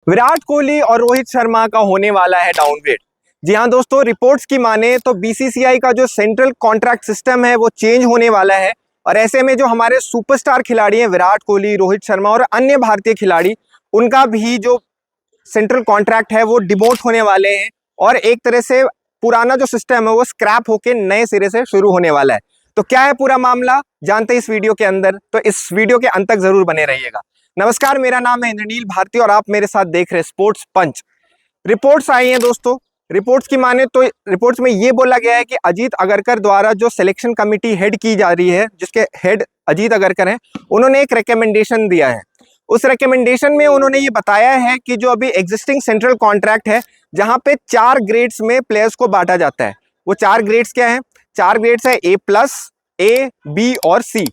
विराट कोहली और रोहित शर्मा का होने वाला है डाउनग्रेड। जी हाँ दोस्तों, रिपोर्ट्स की माने तो बीसीसीआई का जो सेंट्रल कॉन्ट्रैक्ट सिस्टम है वो चेंज होने वाला है और ऐसे में जो हमारे सुपरस्टार खिलाड़ी हैं विराट कोहली, रोहित शर्मा और अन्य भारतीय खिलाड़ी, उनका भी जो सेंट्रल कॉन्ट्रैक्ट है वो डिमोट होने वाले हैं और एक तरह से पुराना जो सिस्टम है वो स्क्रैप होकर नए सिरे से शुरू होने वाला है। तो क्या है पूरा मामला, जानते हैं इस वीडियो के अंदर, तो इस वीडियो के अंत तक जरूर बने रहिएगा। नमस्कार, मेरा नाम है इंद्रनील भारती और आप मेरे साथ देख रहे हैं स्पोर्ट्स पंच। रिपोर्ट्स आई हैं दोस्तों, रिपोर्ट्स की माने तो रिपोर्ट्स में ये बोला गया है कि अजीत अगरकर द्वारा जो सिलेक्शन कमेटी हेड की जा रही है, जिसके हेड अजीत अगरकर हैं, उन्होंने एक रिकमेंडेशन दिया है। उस रिकमेंडेशन में उन्होंने ये बताया है कि जो अभी एग्जिस्टिंग सेंट्रल कॉन्ट्रैक्ट है, जहां पे 4 ग्रेड्स में प्लेयर्स को बांटा जाता है, वो 4 ग्रेड्स क्या हैं? 4 ग्रेड्स है A+, A, B और C।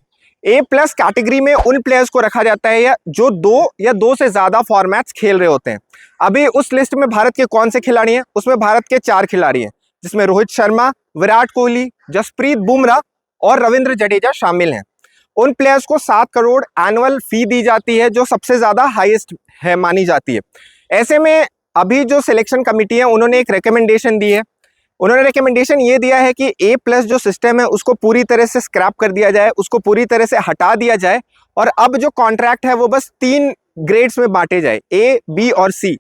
A+ कैटेगरी में उन प्लेयर्स को रखा जाता है जो 2 या 2 से ज्यादा फॉर्मेट्स खेल रहे होते हैं। अभी उस लिस्ट में भारत के कौन से खिलाड़ी हैं? उसमें भारत के 4 खिलाड़ी हैं, जिसमें रोहित शर्मा, विराट कोहली, जसप्रीत बुमराह और रविंद्र जडेजा शामिल हैं। उन प्लेयर्स को 7 करोड़ एनुअल फी दी जाती है, जो सबसे ज्यादा हाईएस्ट है मानी जाती है। ऐसे में अभी जो सिलेक्शन कमेटी है उन्होंने एक रिकमेंडेशन दी है। उन्होंने रिकमेंडेशन ये दिया है कि A+ जो सिस्टम है उसको पूरी तरह से स्क्रैप कर दिया जाए, उसको पूरी तरह से हटा दिया जाए और अब जो कॉन्ट्रैक्ट है वो बस 3 ग्रेड्स में बांटे जाए, A, B और C।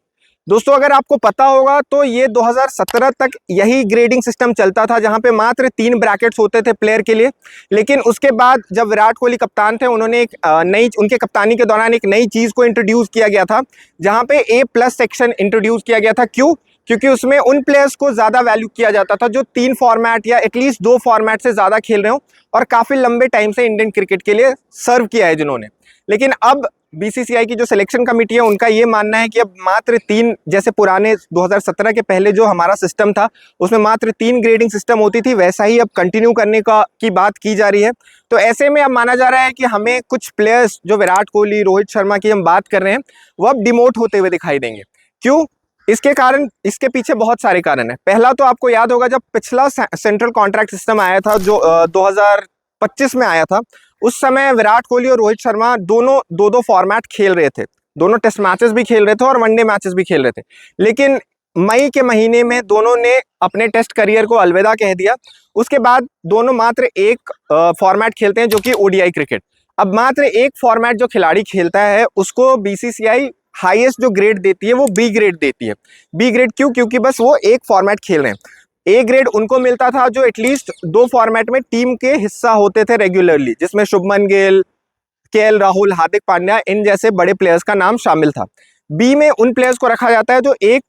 दोस्तों, अगर आपको पता होगा तो ये 2017 तक यही ग्रेडिंग सिस्टम चलता था, जहां पे मात्र 3 ब्रैकेट्स होते थे प्लेयर के लिए। लेकिन उसके बाद जब विराट कोहली कप्तान थे, उन्होंने एक उनके कप्तानी के दौरान एक नई चीज को इंट्रोड्यूस किया गया था, जहां पे A+ सेक्शन इंट्रोड्यूस किया गया था। क्यों? क्योंकि उसमें उन प्लेयर्स को ज्यादा वैल्यू किया जाता था जो 3 फॉर्मेट या एटलीस्ट 2 फॉर्मेट से ज्यादा खेल रहे हो और काफी लंबे टाइम से इंडियन क्रिकेट के लिए सर्व किया है जिन्होंने। लेकिन अब बीसीसीआई की जो सिलेक्शन कमेटी है उनका ये मानना है कि अब मात्र 3, जैसे पुराने 2017 के पहले जो हमारा सिस्टम था उसमें मात्र 3 ग्रेडिंग सिस्टम होती थी, वैसा ही अब कंटिन्यू करने की बात की जा रही है। तो ऐसे में अब माना जा रहा है कि हमें कुछ प्लेयर्स जो विराट कोहली, रोहित शर्मा की हम बात कर रहे हैं, वो अब डिमोट होते हुए दिखाई देंगे। क्यों? इसके पीछे बहुत सारे कारण है। पहला तो आपको याद होगा, जब पिछला सेंट्रल कॉन्ट्रैक्ट सिस्टम आया था जो 2025 में आया था, उस समय विराट कोहली और रोहित शर्मा दोनों 2-2 फॉर्मेट खेल रहे थे, दोनों टेस्ट मैचेस भी खेल रहे थे और वनडे मैचेस भी खेल रहे थे। लेकिन मई के महीने में दोनों ने अपने टेस्ट करियर को अलविदा कह दिया। उसके बाद दोनों मात्र एक फॉर्मेट खेलते हैं, जो कि ODI क्रिकेट। अब मात्र एक फॉर्मेट जो खिलाड़ी खेलता है उसको बीसीसीआई हाईएस्ट जो ग्रेड देती है वो B ग्रेड देती है। B ग्रेड क्यों? क्योंकि बस वो एक फॉर्मेट खेल रहे हैं। A ग्रेड उनको मिलता था जो एटलीस्ट 2 फॉर्मेट में टीम के हिस्सा होते थे रेगुलरली, जिसमें शुभमन गिल, KL राहुल, हार्दिक पांड्या, इन जैसे बड़े प्लेयर्स का नाम शामिल था। B में उन प्लेयर्स को रखा जाता है जो एक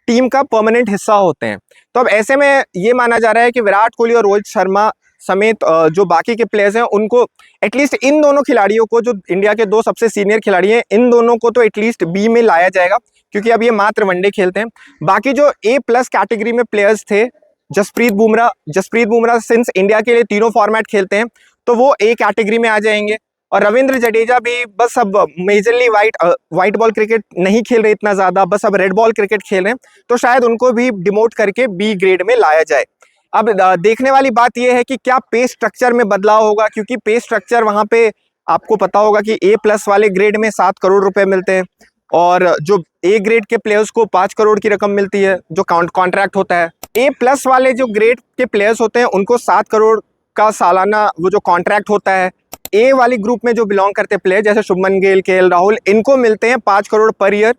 टीम का परमानेंट हिस्सा होते हैं। तो अब ऐसे में ये माना जा रहा है कि विराट कोहली और रोहित शर्मा समेत जो बाकी के प्लेयर्स हैं उनको एटलीस्ट, इन दोनों खिलाड़ियों को, जो इंडिया के 2 सबसे सीनियर खिलाड़ी हैं, इन दोनों को तो एटलीस्ट B में लाया जाएगा, क्योंकि अब ये मात्र वनडे खेलते हैं। बाकी जो A+ कैटेगरी में प्लेयर्स थे, जसप्रीत बुमराह सिंस इंडिया के लिए तीनों फॉर्मेट खेलते हैं, तो वो A कैटेगरी में आ जाएंगे। और रविंद्र जडेजा भी बस अब मेजरली व्हाइट बॉल क्रिकेट नहीं खेल रहे इतना ज्यादा, बस अब रेड बॉल क्रिकेट खेल रहे हैं, तो शायद उनको भी डिमोट करके B ग्रेड में लाया जाए। अब देखने वाली बात यह है कि क्या पे स्ट्रक्चर में बदलाव होगा, क्योंकि पे स्ट्रक्चर वहां पे आपको पता होगा कि A+ वाले ग्रेड में 7 करोड़ रुपए मिलते हैं और जो A ग्रेड के प्लेयर्स को 5 करोड़ की रकम मिलती है जो कॉन्ट्रैक्ट होता है। A+ वाले जो ग्रेड के प्लेयर्स होते हैं उनको 7 करोड़ का सालाना वो जो कॉन्ट्रैक्ट होता है। A वाली ग्रुप में जो बिलोंग करते प्लेयर जैसे शुभमन गिल, KL राहुल, इनको मिलते हैं 5 करोड़ पर ईयर।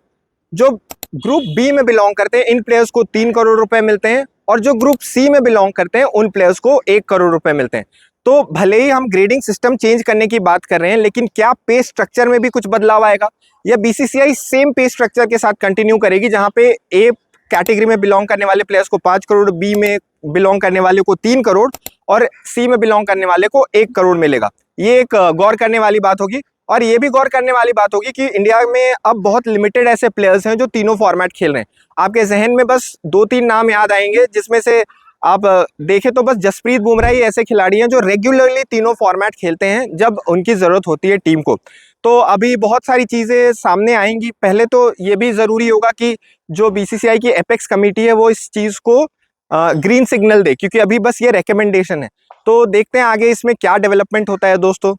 जो ग्रुप B में बिलोंग करते हैं इन प्लेयर्स को 3 करोड़ रुपए मिलते हैं और जो ग्रुप C में बिलोंग करते हैं उन प्लेयर्स को 1 करोड़ रुपए मिलते हैं। तो भले ही हम ग्रेडिंग सिस्टम चेंज करने की बात कर रहे हैं, लेकिन क्या पे स्ट्रक्चर में भी कुछ बदलाव आएगा, या बीसीसीआई सेम पे स्ट्रक्चर के साथ कंटिन्यू करेगी, जहां पे A कैटेगरी में बिलोंग करने वाले प्लेयर्स को 5 करोड़, B में बिलोंग करने वाले को 3 करोड़ और C में बिलोंग करने वाले को 1 करोड़ मिलेगा? ये एक गौर करने वाली बात होगी। और ये भी गौर करने वाली बात होगी कि इंडिया में अब बहुत लिमिटेड ऐसे प्लेयर्स हैं जो तीनों फॉर्मेट खेल रहे हैं। आपके जहन में बस 2-3 नाम याद आएंगे, जिसमें से आप देखें तो बस जसप्रीत बुमराह ही ऐसे खिलाड़ी हैं जो रेगुलरली तीनों फॉर्मेट खेलते हैं जब उनकी जरूरत होती है टीम को। तो अभी बहुत सारी चीजें सामने आएंगी। पहले तो ये भी जरूरी होगा कि जो बीसीसीआई की एपेक्स कमेटी है वो इस चीज को ग्रीन सिग्नल दे, क्योंकि अभी बस ये रिकमेंडेशन है। तो देखते हैं आगे इसमें क्या डेवलपमेंट होता है दोस्तों।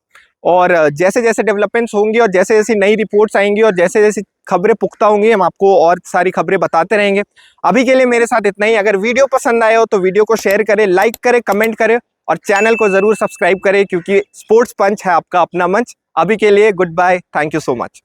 और जैसे जैसे डेवलपमेंट्स होंगी और जैसे जैसे नई रिपोर्ट्स आएंगी और जैसे जैसे खबरें पुख्ता होंगी, हम आपको और सारी खबरें बताते रहेंगे। अभी के लिए मेरे साथ इतना ही। अगर वीडियो पसंद आए हो तो वीडियो को शेयर करें, लाइक करें, कमेंट करें और चैनल को जरूर सब्सक्राइब करें, क्योंकि स्पोर्ट्स पंच है आपका अपना मंच। अभी के लिए goodbye, thank you so much.